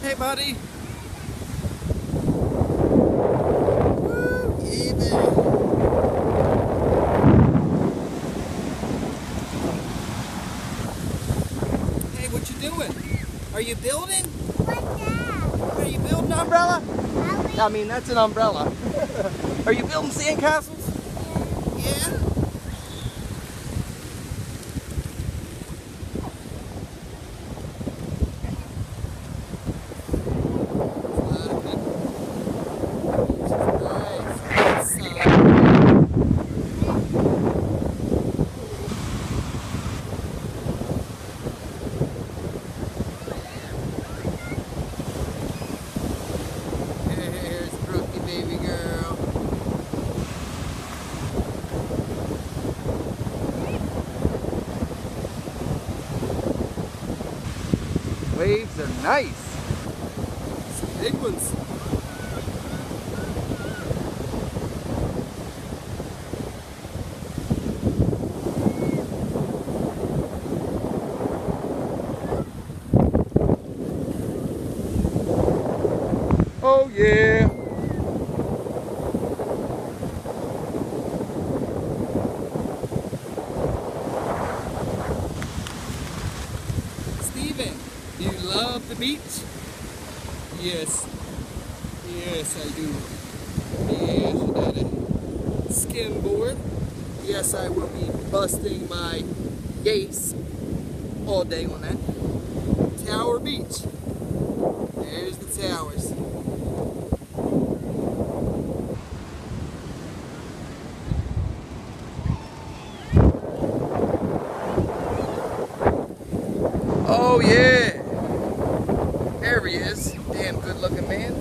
Hey, buddy. Woo, yeah, baby. Hey, what you doing? Are you building? What's that? Are you building an umbrella? Ellie? I mean, that's an umbrella. Are you building sandcastles? Yeah. Here's Brookie, baby girl. Waves are nice. Some big ones. Oh yeah. Steven, do you love the beach? Yes. Yes, I do. Yes, Daddy. Skimboard. Yes, I will be busting my yace all day on that. Tower Beach. There's the towers. Oh yeah. There he is. Damn good looking man.